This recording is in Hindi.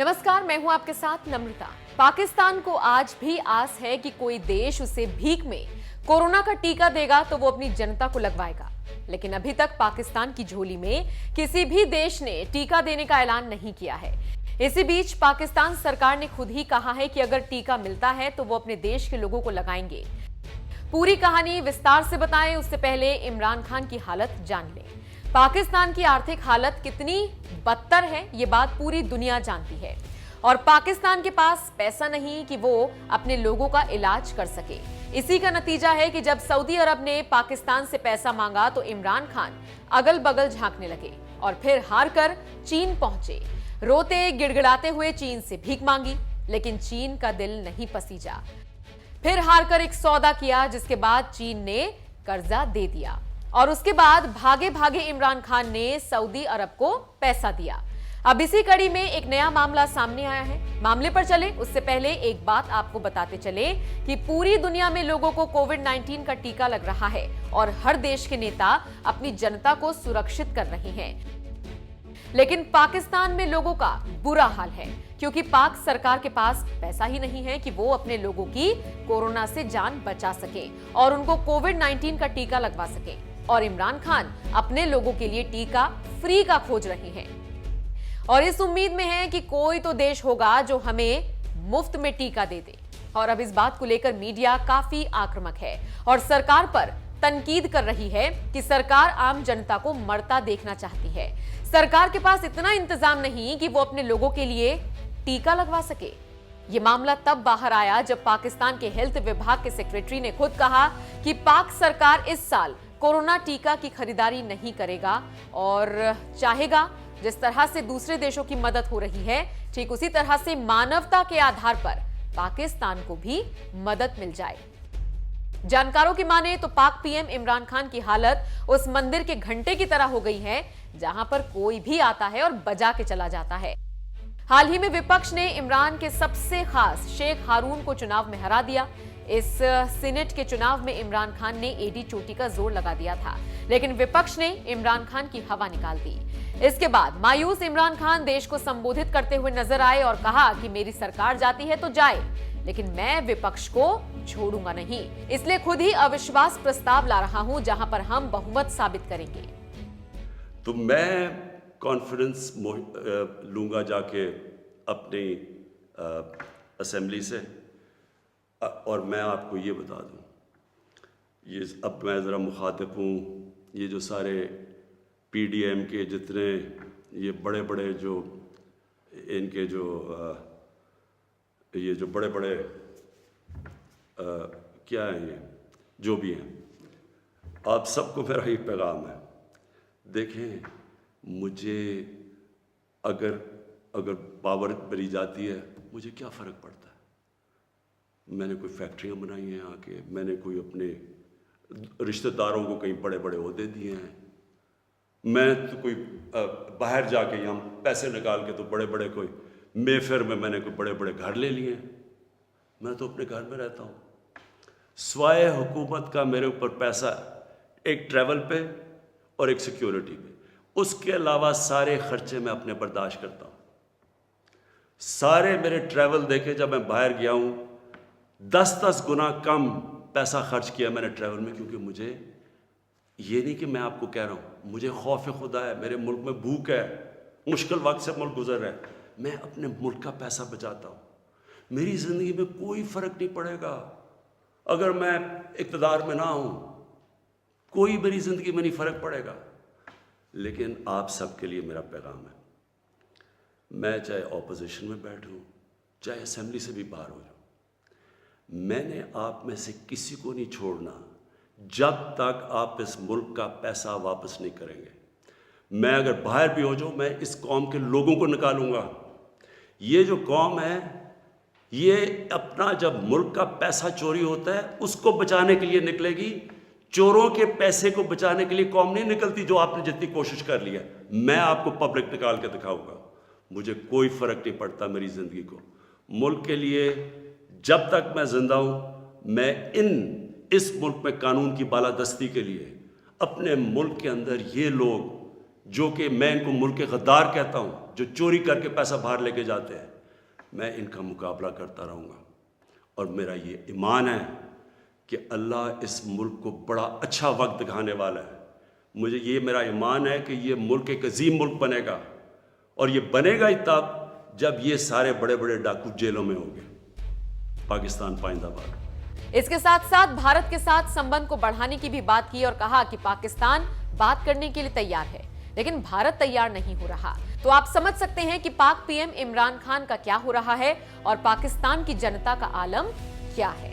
नमस्कार, मैं हूं आपके साथ नम्रता। पाकिस्तान को आज भी आस है कि कोई देश उसे भीख में कोरोना का टीका देगा तो वो अपनी जनता को लगवाएगा, लेकिन अभी तक पाकिस्तान की झोली में किसी भी देश ने टीका देने का ऐलान नहीं किया है। इसी बीच पाकिस्तान सरकार ने खुद ही कहा है कि अगर टीका मिलता है तो वो अपने देश के लोगों को लगाएंगे। पूरी कहानी विस्तार से बताएं उससे पहले इमरान खान की हालत जान लें। पाकिस्तान की आर्थिक हालत कितनी बदतर है ये बात पूरी दुनिया जानती है और पाकिस्तान के पास पैसा नहीं कि वो अपने लोगों का इलाज कर सके। इसी का नतीजा है कि जब सऊदी अरब ने पाकिस्तान से पैसा मांगा तो इमरान खान अगल बगल झांकने लगे और फिर हार कर चीन पहुंचे। रोते गिड़गिड़ाते हुए चीन से भीख मांगी, लेकिन चीन का दिल नहीं पसीजा। फिर हार कर एक सौदा किया जिसके बाद चीन ने कर्जा दे दिया और उसके बाद भागे भागे इमरान खान ने सऊदी अरब को पैसा दिया। अब इसी कड़ी में एक नया मामला सामने आया है। मामले पर चले उससे पहले एक बात आपको बताते चले कि पूरी दुनिया में लोगों को कोविड-19 का टीका लग रहा है और हर देश के नेता अपनी जनता को सुरक्षित कर रहे हैं, लेकिन पाकिस्तान में लोगों का बुरा हाल है क्योंकि पाक सरकार के पास पैसा ही नहीं है कि वो अपने लोगों की कोरोना से जान बचा सके और उनको कोविड-19 का टीका लगवा सके। और इमरान खान अपने लोगों के लिए टीका फ्री का खोज रहे हैं और इस उम्मीद में है कि कोई तो देश होगा जो हमें मुफ्त में टीका दे दे। और अब इस बात को लेकर मीडिया काफी आक्रामक है और सरकार पर तनकीद कर रही है कि सरकार आम जनता को मरता देखना चाहती है। सरकार के पास इतना इंतजाम नहीं कि वो अपने लोगों के लिए टीका लगवा सके। ये मामला तब बाहर आया जब पाकिस्तान के हेल्थ विभाग के सेक्रेटरी ने खुद कहा कि पाक सरकार इस साल कोरोना टीका की खरीदारी नहीं करेगा और चाहेगा जिस तरह से दूसरे देशों की मदद हो रही है ठीक उसी तरह से मानवता के आधार पर पाकिस्तान को भी मदद मिल जाए। जानकारों की माने तो पाक पीएम इमरान खान की हालत उस मंदिर के घंटे की तरह हो गई है जहां पर कोई भी आता है और बजा के चला जाता है। हाल ही में विपक्ष ने इमरान के सबसे खास शेख हारून को चुनाव में हरा दिया। इस सीनेट के चुनाव में इमरान खान ने एडी चोटी का जोर लगा दिया था, लेकिन विपक्ष ने इमरान खान की हवा निकाल दी। इसके बाद मायूस इमरान खान देश को संबोधित करते हुए नजर आए और कहा कि मेरी सरकार जाती है तो जाए, लेकिन मैं विपक्ष को छोड़ूंगा नहीं, इसलिए खुद ही अविश्वास प्रस्ताव ला रहा हूं जहां पर हम बहुमत साबित करेंगे। तो मैं कॉन्फ्रेंस लूंगा जाके अपनी असेंबली से और मैं आपको ये बता दूं, ये अब मैं ज़रा मुखातिब हूँ, ये जो सारे पीडीएम के जितने ये बड़े बड़े जो इनके जो ये जो बड़े बड़े क्या हैं ये जो भी हैं, आप सबको मेरा ये पैगाम है। देखें, मुझे अगर पावर मिली जाती है मुझे क्या फ़र्क पड़ता है। मैंने कोई फैक्ट्रियाँ बनाई हैं आके, मैंने कोई अपने रिश्तेदारों को कहीं बड़े बड़े ओहदे दिए हैं, मैं तो कोई बाहर जाके यहाँ पैसे निकाल के तो बड़े बड़े कोई मेफेयर में मैंने कोई बड़े बड़े घर ले लिए हैं। मैं तो अपने घर में रहता हूँ, स्वाय हुकूमत का मेरे ऊपर पैसा एक ट्रैवल पे और एक सिक्योरिटी पे, उसके अलावा सारे खर्चे मैं अपने बर्दाश्त करता हूँ। सारे मेरे ट्रैवल देखे, जब मैं बाहर गया हूँ 10-10 गुना कम पैसा खर्च किया मैंने ट्रैवल में, क्योंकि मुझे ये नहीं कि मैं आपको कह रहा हूँ, मुझे खौफ खुदा है, मेरे मुल्क में भूख है, मुश्किल वक्त से मुल्क गुजर रहा है, मैं अपने मुल्क का पैसा बचाता हूँ। मेरी ज़िंदगी में कोई फ़र्क नहीं पड़ेगा अगर मैं इक़्तिदार में ना हूँ, कोई मेरी ज़िंदगी में नहीं फ़र्क पड़ेगा। लेकिन आप सबके लिए मेरा पैगाम है, मैं चाहे ऑपोजिशन में बैठूँ चाहे असेंबली से भी बाहर हो जाऊँ, मैंने आप में से किसी को नहीं छोड़ना जब तक आप इस मुल्क का पैसा वापस नहीं करेंगे। मैं अगर बाहर भी हो जाऊँ, मैं इस कौम के लोगों को निकालूंगा। ये जो कौम है ये अपना जब मुल्क का पैसा चोरी होता है उसको बचाने के लिए निकलेगी, चोरों के पैसे को बचाने के लिए कौम नहीं निकलती जो आपने जितनी कोशिश कर लिया। मैं आपको पब्लिक निकाल के दिखाऊंगा, मुझे कोई फ़र्क नहीं पड़ता मेरी ज़िंदगी को। मुल्क के लिए जब तक मैं जिंदा हूँ, मैं इस मुल्क में कानून की बालादस्ती के लिए अपने मुल्क के अंदर ये लोग जो कि मैं इनको मुल्क के गद्दार कहता हूँ, जो चोरी करके पैसा बाहर लेके जाते हैं, मैं इनका मुकाबला करता रहूँगा। और मेरा ये ईमान है कि अल्लाह इस मुल्क को बड़ा अच्छा वक्त दिखाने वाला है। मुझे ये मेरा ईमान है कि ये मुल्क एक अजीम मुल्क बनेगा, और ये बनेगा ही तब जब ये सारे बड़े बड़े डाकू जेलों में होंगे। पाकिस्तान पाइंदाबाद। इसके साथ साथ भारत के साथ संबंध को बढ़ाने की भी बात की और कहा कि पाकिस्तान बात करने के लिए तैयार है, लेकिन भारत तैयार नहीं हो रहा। तो आप समझ सकते हैं कि पाक पीएम इमरान खान का क्या हो रहा है और पाकिस्तान की जनता का आलम क्या है।